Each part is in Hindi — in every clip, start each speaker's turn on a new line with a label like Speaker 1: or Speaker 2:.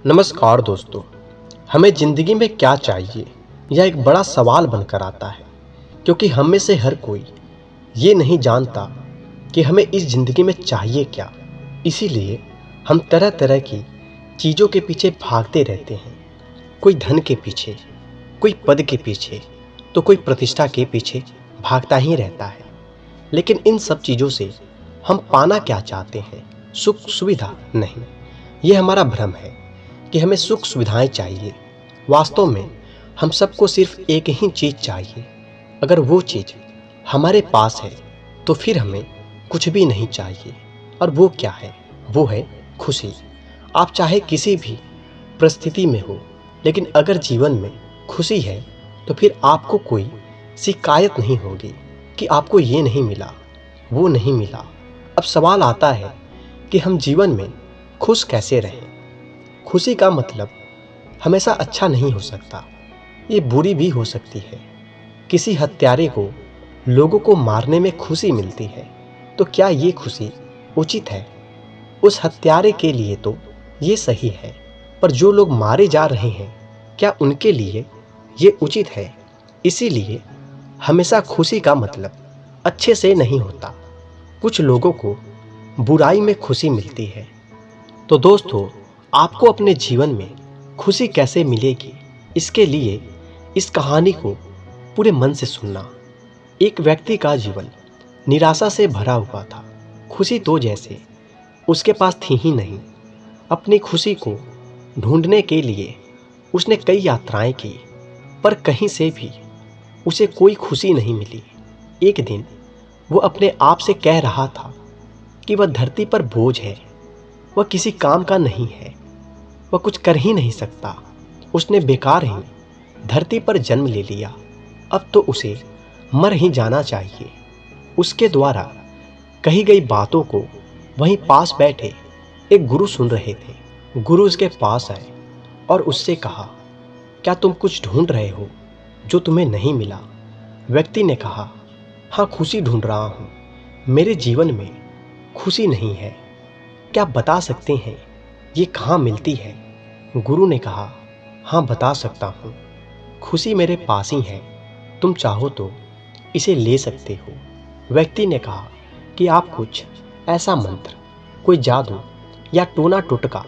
Speaker 1: नमस्कार दोस्तों। हमें ज़िंदगी में क्या चाहिए, यह एक बड़ा सवाल बनकर आता है, क्योंकि हम में से हर कोई ये नहीं जानता कि हमें इस ज़िंदगी में चाहिए क्या। इसीलिए हम तरह तरह की चीज़ों के पीछे भागते रहते हैं। कोई धन के पीछे, कोई पद के पीछे, तो कोई प्रतिष्ठा के पीछे भागता ही रहता है। लेकिन इन सब चीज़ों से हम पाना क्या चाहते हैं? सुख सुविधा नहीं। ये हमारा भ्रम है कि हमें सुख सुविधाएं चाहिए। वास्तव में हम सबको सिर्फ एक ही चीज़ चाहिए। अगर वो चीज़ हमारे पास है तो फिर हमें कुछ भी नहीं चाहिए। और वो क्या है? वो है खुशी। आप चाहे किसी भी परिस्थिति में हो, लेकिन अगर जीवन में खुशी है तो फिर आपको कोई शिकायत नहीं होगी कि आपको ये नहीं मिला, वो नहीं मिला। अब सवाल आता है कि हम जीवन में खुश कैसे रहें। खुशी का मतलब हमेशा अच्छा नहीं हो सकता, ये बुरी भी हो सकती है। किसी हत्यारे को लोगों को मारने में खुशी मिलती है, तो क्या ये खुशी उचित है? उस हत्यारे के लिए तो ये सही है, पर जो लोग मारे जा रहे हैं, क्या उनके लिए ये उचित है? इसीलिए हमेशा खुशी का मतलब अच्छे से नहीं होता। कुछ लोगों को बुराई में खुशी मिलती है। तो दोस्तों, आपको अपने जीवन में खुशी कैसे मिलेगी, इसके लिए इस कहानी को पूरे मन से सुनना। एक व्यक्ति का जीवन निराशा से भरा हुआ था। खुशी तो जैसे उसके पास थी ही नहीं। अपनी खुशी को ढूंढने के लिए उसने कई यात्राएं की, पर कहीं से भी उसे कोई खुशी नहीं मिली। एक दिन वो अपने आप से कह रहा था कि वह धरती पर बोझ है, वह किसी काम का नहीं है, वह कुछ कर ही नहीं सकता। उसने बेकार ही धरती पर जन्म ले लिया, अब तो उसे मर ही जाना चाहिए। उसके द्वारा कही गई बातों को वहीं पास बैठे एक गुरु सुन रहे थे। गुरु उसके पास आए और उससे कहा, क्या तुम कुछ ढूंढ रहे हो जो तुम्हें नहीं मिला? व्यक्ति ने कहा, हाँ, खुशी ढूंढ रहा हूँ। मेरे जीवन में खुशी नहीं है। क्या बता सकते हैं ये कहाँ मिलती है? गुरु ने कहा, हाँ, बता सकता हूँ। खुशी मेरे पास ही है, तुम चाहो तो इसे ले सकते हो। व्यक्ति ने कहा कि आप कुछ ऐसा मंत्र, कोई जादू या टोना टोटका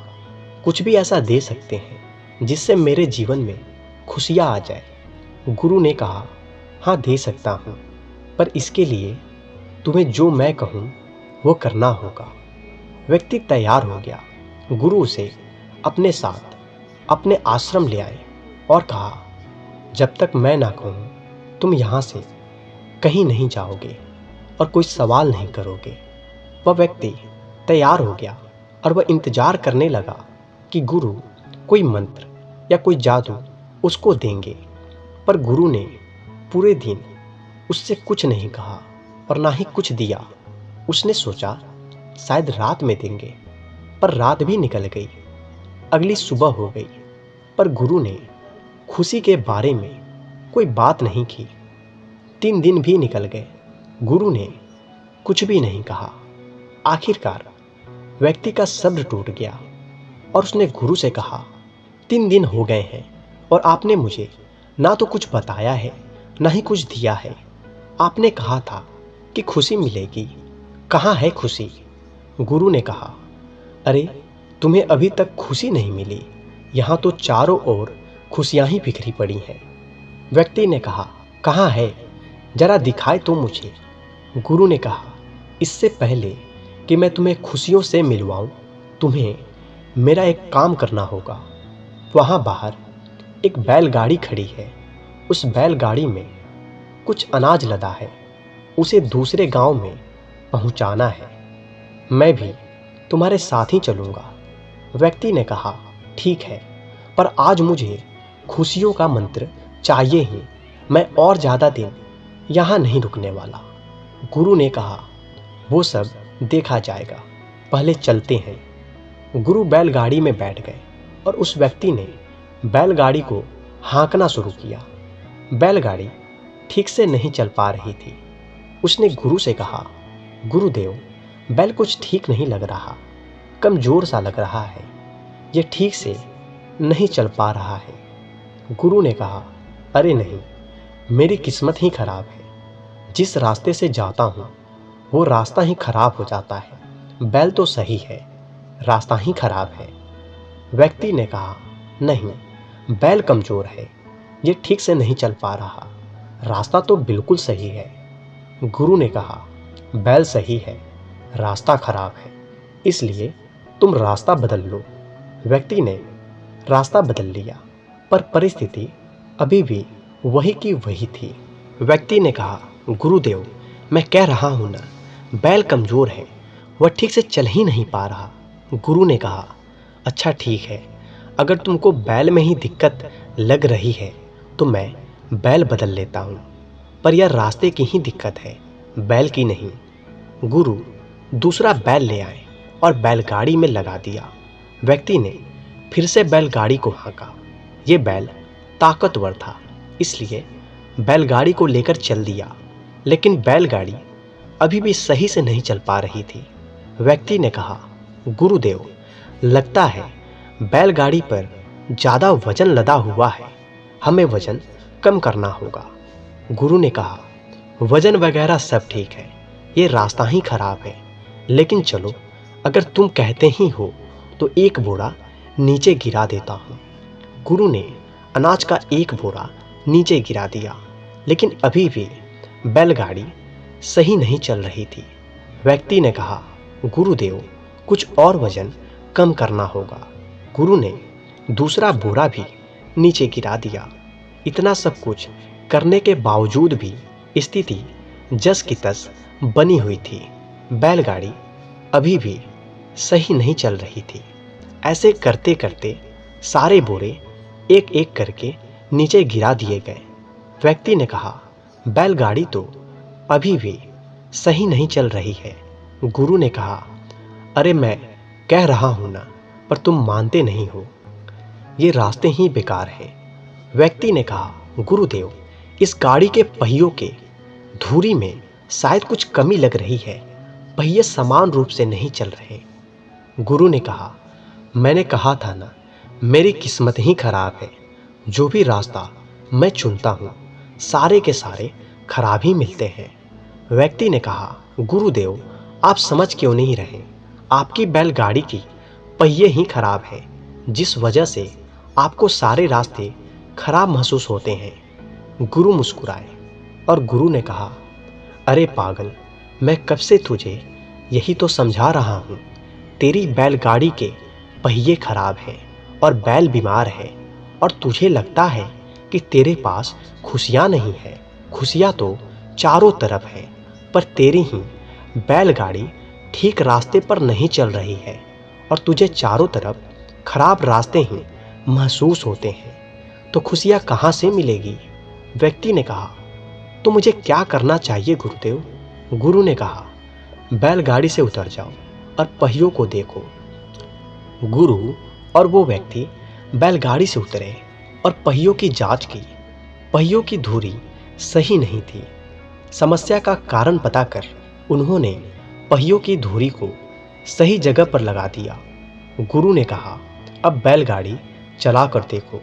Speaker 1: कुछ भी ऐसा दे सकते हैं जिससे मेरे जीवन में खुशियाँ आ जाए। गुरु ने कहा, हाँ, दे सकता हूँ, पर इसके लिए तुम्हें जो मैं कहूँ वो करना होगा। व्यक्ति तैयार हो गया। गुरु उसे अपने साथ अपने आश्रम ले आए और कहा, जब तक मैं ना कहूँ तुम यहाँ से कहीं नहीं जाओगे और कोई सवाल नहीं करोगे। वह व्यक्ति तैयार हो गया और वह इंतजार करने लगा कि गुरु कोई मंत्र या कोई जादू उसको देंगे। पर गुरु ने पूरे दिन उससे कुछ नहीं कहा और ना ही कुछ दिया। उसने सोचा शायद रात में देंगे, पर रात भी निकल गई। अगली सुबह हो गई, पर गुरु ने खुशी के बारे में कोई बात नहीं की। 3 दिन भी निकल गए, गुरु ने कुछ भी नहीं कहा। आखिरकार व्यक्ति का सब्र टूट गया और उसने गुरु से कहा, 3 दिन हो गए हैं और आपने मुझे ना तो कुछ बताया है, ना ही कुछ दिया है। आपने कहा था कि खुशी मिलेगी, कहाँ है खुशी? गुरु ने कहा, अरे, तुम्हें अभी तक खुशी नहीं मिली, यहाँ तो चारों ओर खुशियाँ ही बिखरी पड़ी हैं। व्यक्ति ने कहा, कहाँ है, जरा दिखाए तो मुझे। गुरु ने कहा, इससे पहले कि मैं तुम्हें खुशियों से मिलवाऊँ, तुम्हें मेरा एक काम करना होगा। वहाँ बाहर एक बैलगाड़ी खड़ी है, उस बैलगाड़ी में कुछ अनाज लदा है, उसे दूसरे गांव में पहुंचाना है। मैं भी तुम्हारे साथ ही चलूँगा। व्यक्ति ने कहा, ठीक है, पर आज मुझे खुशियों का मंत्र चाहिए ही। मैं और ज़्यादा दिन यहाँ नहीं रुकने वाला। गुरु ने कहा, वो सब देखा जाएगा, पहले चलते हैं। गुरु बैलगाड़ी में बैठ गए और उस व्यक्ति ने बैलगाड़ी को हाँकना शुरू किया। बैलगाड़ी ठीक से नहीं चल पा रही थी। उसने गुरु से कहा, गुरुदेव, बैल कुछ ठीक नहीं लग रहा, कमज़ोर सा लग रहा है, ये ठीक से नहीं चल पा रहा है। गुरु ने कहा, अरे नहीं, मेरी किस्मत ही खराब है। जिस रास्ते से जाता हूँ वो रास्ता ही खराब हो जाता है। बैल तो सही है, रास्ता ही खराब है। व्यक्ति ने कहा, नहीं, बैल कमज़ोर है, ये ठीक से नहीं चल पा रहा, रास्ता तो बिल्कुल सही है। गुरु ने कहा, बैल सही है, रास्ता खराब है, इसलिए तुम रास्ता बदल लो। व्यक्ति ने रास्ता बदल लिया, पर परिस्थिति अभी भी वही की वही थी। व्यक्ति ने कहा, गुरुदेव, मैं कह रहा हूँ ना, बैल कमज़ोर है, वह ठीक से चल ही नहीं पा रहा। गुरु ने कहा, अच्छा ठीक है, अगर तुमको बैल में ही दिक्कत लग रही है तो मैं बैल बदल लेता हूँ, पर यह रास्ते की ही दिक्कत है, बैल की नहीं। गुरु दूसरा बैल ले आए और बैलगाड़ी में लगा दिया। व्यक्ति ने फिर से बैलगाड़ी को हाँका। ये बैल ताकतवर था, इसलिए बैलगाड़ी को लेकर चल दिया, लेकिन बैलगाड़ी अभी भी सही से नहीं चल पा रही थी। व्यक्ति ने कहा, गुरुदेव, लगता है बैलगाड़ी पर ज़्यादा वजन लदा हुआ है, हमें वजन कम करना होगा। गुरु ने कहा, वजन वगैरह सब ठीक है, ये रास्ता ही खराब है, लेकिन चलो, अगर तुम कहते ही हो तो एक बोरा नीचे गिरा देता हूँ। गुरु ने अनाज का एक बोरा नीचे गिरा दिया, लेकिन अभी भी बैलगाड़ी सही नहीं चल रही थी। व्यक्ति ने कहा, गुरुदेव, कुछ और वजन कम करना होगा। गुरु ने दूसरा बोरा भी नीचे गिरा दिया। इतना सब कुछ करने के बावजूद भी स्थिति जस की तस बनी हुई थी। बैलगाड़ी अभी भी सही नहीं चल रही थी। ऐसे करते करते सारे बोरे एक एक करके नीचे गिरा दिए गए। व्यक्ति ने कहा, बैलगाड़ी तो अभी भी सही नहीं चल रही है। गुरु ने कहा, अरे मैं कह रहा हूँ ना, पर तुम मानते नहीं हो, ये रास्ते ही बेकार हैं। व्यक्ति ने कहा, गुरुदेव, इस गाड़ी के पहियों के धुरी में शायद कुछ कमी लग रही है, पहिए समान रूप से नहीं चल रहे। गुरु ने कहा, मैंने कहा था ना, मेरी किस्मत ही खराब है। जो भी रास्ता मैं चुनता हूँ सारे के सारे खराब ही मिलते हैं। व्यक्ति ने कहा, गुरुदेव, आप समझ क्यों नहीं रहे? आपकी बैलगाड़ी की पहिए ही खराब है, जिस वजह से आपको सारे रास्ते खराब महसूस होते हैं। गुरु मुस्कुराए और गुरु ने कहा, अरे पागल, मैं कब से तुझे यही तो समझा रहा हूँ। तेरी बैलगाड़ी के पहिए खराब हैं और बैल बीमार है, और तुझे लगता है कि तेरे पास खुशियाँ नहीं है। खुशियाँ तो चारों तरफ है, पर तेरी ही बैलगाड़ी ठीक रास्ते पर नहीं चल रही है और तुझे चारों तरफ खराब रास्ते ही महसूस होते हैं, तो खुशियाँ कहाँ से मिलेगी? व्यक्ति ने कहा, तो मुझे क्या करना चाहिए गुरुदेव? गुरु ने कहा, बैलगाड़ी से उतर जाओ और पहियों को देखो। गुरु और वो व्यक्ति बैलगाड़ी से उतरे और पहियों की जांच की। पहियों की धुरी सही नहीं थी। समस्या का कारण पता कर उन्होंने पहियों की धुरी को सही जगह पर लगा दिया। गुरु ने कहा, अब बैलगाड़ी चला कर देखो।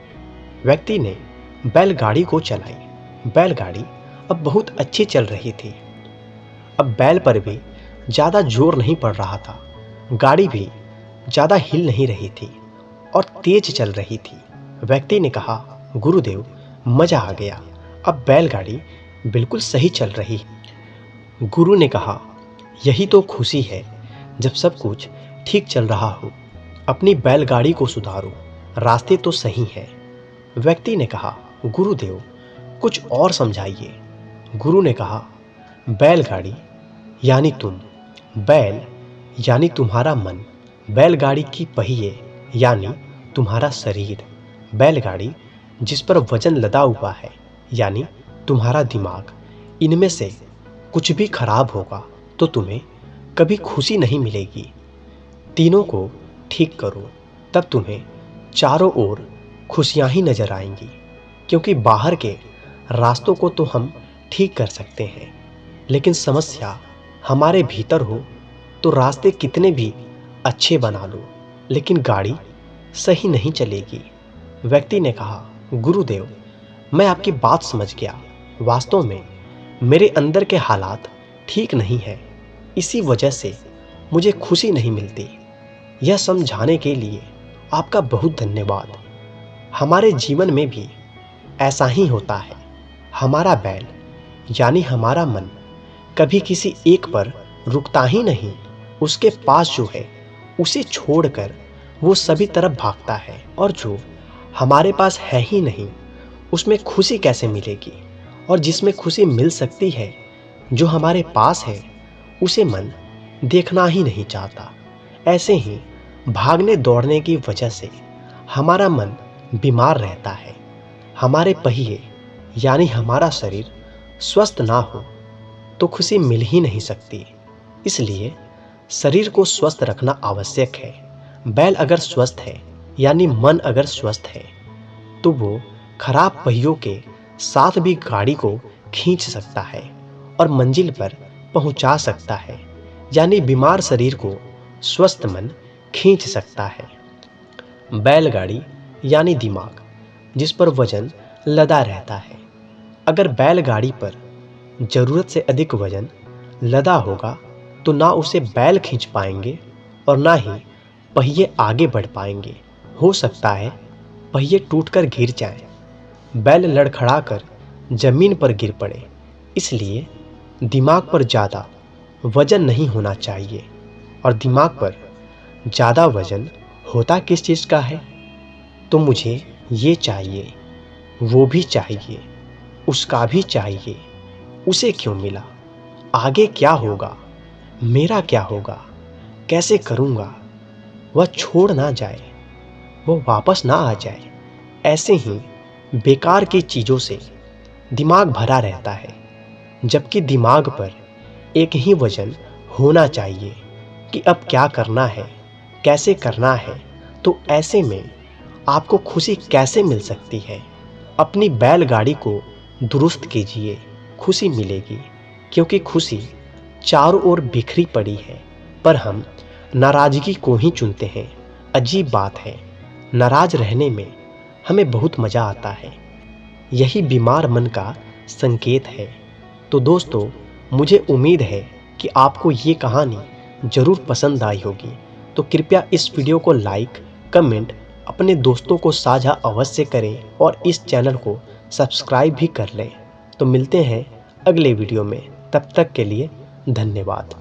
Speaker 1: व्यक्ति ने बैलगाड़ी को चलाई। बैलगाड़ी अब बहुत अच्छी चल रही थी। अब बैल पर भी ज़्यादा जोर नहीं पड़ रहा था। गाड़ी भी ज़्यादा हिल नहीं रही थी और तेज चल रही थी। व्यक्ति ने कहा, गुरुदेव, मज़ा आ गया, अब बैलगाड़ी बिल्कुल सही चल रही है। गुरु ने कहा, यही तो खुशी है, जब सब कुछ ठीक चल रहा हो। अपनी बैलगाड़ी को सुधारो, रास्ते तो सही हैं। व्यक्ति ने कहा, गुरुदेव, कुछ और समझाइए। गुरु ने कहा, बैलगाड़ी यानी तुम, बैल यानी तुम्हारा मन, बैलगाड़ी की पहिए यानी तुम्हारा शरीर, बैलगाड़ी जिस पर वजन लदा हुआ है यानी तुम्हारा दिमाग, इनमें से कुछ भी खराब होगा तो तुम्हें कभी खुशी नहीं मिलेगी। तीनों को ठीक करो, तब तुम्हें चारों ओर खुशियाँ ही नजर आएंगी, क्योंकि बाहर के रास्तों को तो हम ठीक कर सकते हैं, लेकिन समस्या हमारे भीतर हो तो रास्ते कितने भी अच्छे बना लो, लेकिन गाड़ी सही नहीं चलेगी। व्यक्ति ने कहा, गुरुदेव, मैं आपकी बात समझ गया। वास्तव में मेरे अंदर के हालात ठीक नहीं है, इसी वजह से मुझे खुशी नहीं मिलती। यह समझाने के लिए आपका बहुत धन्यवाद। हमारे जीवन में भी ऐसा ही होता है। हमारा बैल यानी हमारा मन कभी किसी एक पर रुकता ही नहीं। उसके पास जो है उसे छोड़कर वो सभी तरफ भागता है, और जो हमारे पास है ही नहीं उसमें खुशी कैसे मिलेगी। और जिसमें खुशी मिल सकती है, जो हमारे पास है, उसे मन देखना ही नहीं चाहता। ऐसे ही भागने दौड़ने की वजह से हमारा मन बीमार रहता है। हमारे पहिए यानी हमारा शरीर स्वस्थ ना हो तो खुशी मिल ही नहीं सकती। इसलिए शरीर को स्वस्थ रखना आवश्यक है। बैल अगर स्वस्थ है यानी मन अगर स्वस्थ है तो वो खराब पहियों के साथ भी गाड़ी को खींच सकता है और मंजिल पर पहुंचा सकता है। यानी बीमार शरीर को स्वस्थ मन खींच सकता है। बैलगाड़ी यानी दिमाग, जिस पर वजन लदा रहता है। अगर बैलगाड़ी पर ज़रूरत से अधिक वजन लदा होगा तो ना उसे बैल खींच पाएंगे और ना ही पहिए आगे बढ़ पाएंगे। हो सकता है पहिए टूटकर गिर जाएं, बैल लड़खड़ाकर जमीन पर गिर पड़े। इसलिए दिमाग पर ज़्यादा वजन नहीं होना चाहिए। और दिमाग पर ज़्यादा वजन होता किस चीज़ का है? तो मुझे ये चाहिए, वो भी चाहिए, उसका भी चाहिए। उसे क्यों मिला? आगे क्या होगा? मेरा क्या होगा? कैसे करूँगा? वह छोड़ ना जाए, वो वापस ना आ जाए। ऐसे ही बेकार की चीज़ों से दिमाग भरा रहता है, जबकि दिमाग पर एक ही वजन होना चाहिए कि अब क्या करना है, कैसे करना है। तो ऐसे में आपको खुशी कैसे मिल सकती है? अपनी बैलगाड़ी को दुरुस्त कीजिए, खुशी मिलेगी। क्योंकि खुशी चारों ओर बिखरी पड़ी है, पर हम नाराज़गी को ही चुनते हैं। अजीब बात है, नाराज़ रहने में हमें बहुत मज़ा आता है। यही बीमार मन का संकेत है। तो दोस्तों, मुझे उम्मीद है कि आपको ये कहानी ज़रूर पसंद आई होगी। तो कृपया इस वीडियो को लाइक, कमेंट, अपने दोस्तों को साझा अवश्य करें और इस चैनल को सब्सक्राइब भी कर लें। तो मिलते हैं अगले वीडियो में, तब तक के लिए धन्यवाद।